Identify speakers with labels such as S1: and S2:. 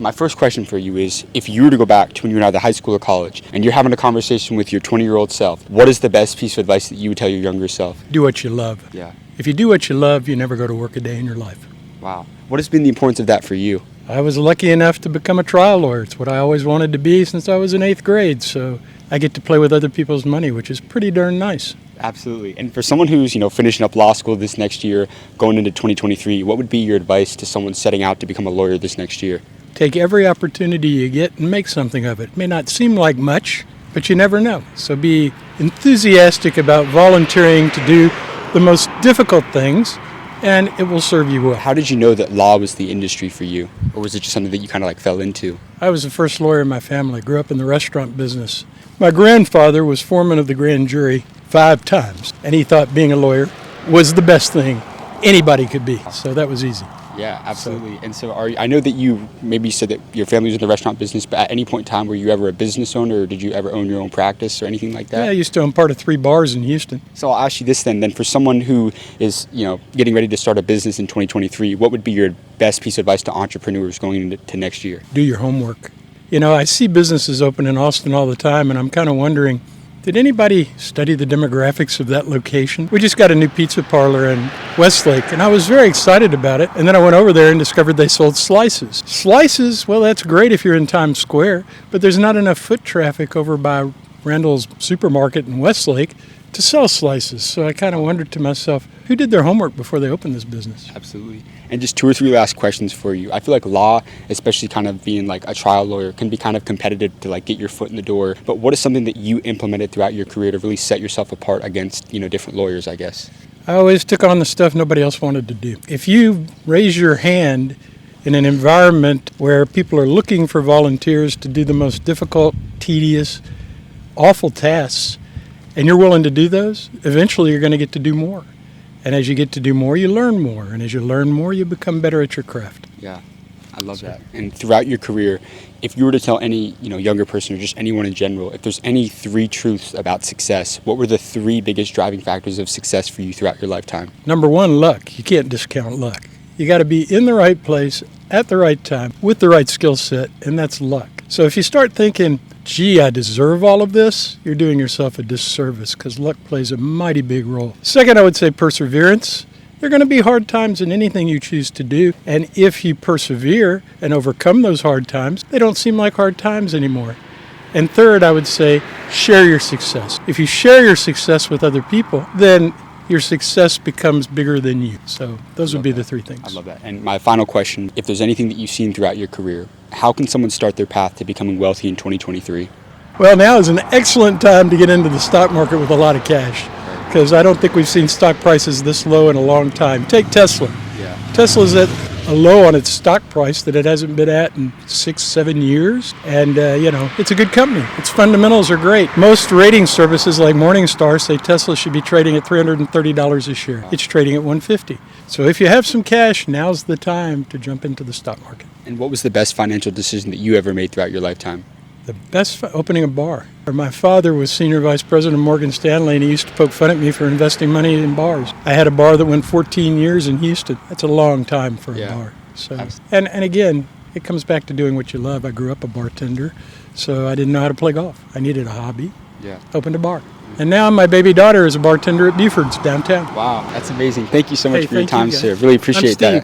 S1: My first question for you is, if you were to go back to when you were in either high school or college, and you're having a conversation with your 20-year-old self, what is the best piece of advice that you would tell your younger self?
S2: Do what you love.
S1: Yeah.
S2: If you do what you love, you never go to work a day in your life.
S1: Wow. What has been the importance of that for you?
S2: I was lucky enough to become a trial lawyer. It's what I always wanted to be since I was in 8th grade, so I get to play with other people's money, which is pretty darn nice.
S1: Absolutely. And for someone who's, finishing up law school this next year, going into 2023, what would be your advice to someone setting out to become a lawyer this next year?
S2: Take every opportunity you get and make something of it. It may not seem like much, but you never know. So be enthusiastic about volunteering to do the most difficult things, and it will serve you well.
S1: How did you know that law was the industry for you? Or was it just something that you kind of fell into?
S2: I was the first lawyer in my family. Grew up in the restaurant business. My grandfather was foreman of the grand jury 5 times, and he thought being a lawyer was the best thing anybody could be. So that was easy.
S1: Yeah, absolutely. And so I know that you maybe said that your family was in the restaurant business, but at any point in time were you ever a business owner, or did you ever own your own practice or anything like that?
S2: Yeah, I used to own part of 3 bars in Houston.
S1: So I'll ask you this then for someone who is, getting ready to start a business in 2023, what would be your best piece of advice to entrepreneurs going into next year?
S2: Do your homework. I see businesses open in Austin all the time, and I'm kind of wondering, did anybody study the demographics of that location? We just got a new pizza parlor in Westlake, and I was very excited about it. And then I went over there and discovered they sold slices. Slices, well, that's great if you're in Times Square, but there's not enough foot traffic over by Randall's Supermarket in Westlake to sell slices. So I kind of wondered to myself, who did their homework before they opened this business?
S1: Absolutely. And just 2 or 3 last questions for you. I feel like law, especially kind of being like a trial lawyer, can be kind of competitive to get your foot in the door. But what is something that you implemented throughout your career to really set yourself apart against, different lawyers, I guess?
S2: I always took on the stuff nobody else wanted to do. If you raise your hand in an environment where people are looking for volunteers to do the most difficult, tedious, awful tasks, and you're willing to do those, eventually you're going to get to do more. And as you get to do more, you learn more. And as you learn more, you become better at your craft.
S1: Yeah, I love that. And throughout your career, if you were to tell any, younger person or just anyone in general, if there's any 3 truths about success, what were the 3 biggest driving factors of success for you throughout your lifetime?
S2: Number 1, luck. You can't discount luck. You got to be in the right place at the right time with the right skill set, and that's luck. So if you start thinking, gee, I deserve all of this, you're doing yourself a disservice because luck plays a mighty big role. Second, I would say perseverance. There are going to be hard times in anything you choose to do, and if you persevere and overcome those hard times, they don't seem like hard times anymore. And third, I would say share your success. If you share your success with other people, then your success becomes bigger than you. So those would be the 3 things.
S1: I love that. And my final question, if there's anything that you've seen throughout your career, how can someone start their path to becoming wealthy in 2023?
S2: Well, now is an excellent time to get into the stock market with a lot of cash, because I don't think we've seen stock prices this low in a long time. Take Tesla.
S1: Yeah.
S2: Tesla's at a low on its stock price that it hasn't been at in 6-7 years. And, it's a good company. Its fundamentals are great. Most rating services like Morningstar say Tesla should be trading at $330 a share. It's trading at $150. So if you have some cash, now's the time to jump into the stock market.
S1: And what was the best financial decision that you ever made throughout your lifetime?
S2: The best, opening a bar. My father was senior vice president of Morgan Stanley, and he used to poke fun at me for investing money in bars. I had a bar that went 14 years in Houston. That's a long time for a bar. So, and again, it comes back to doing what you love. I grew up a bartender, so I didn't know how to play golf. I needed a hobby.
S1: Yeah.
S2: Opened a bar. And now my baby daughter is a bartender at Buford's downtown.
S1: Wow, that's amazing. Thank you so much for your
S2: thank you,
S1: time,
S2: guys.
S1: sir. Really appreciate that.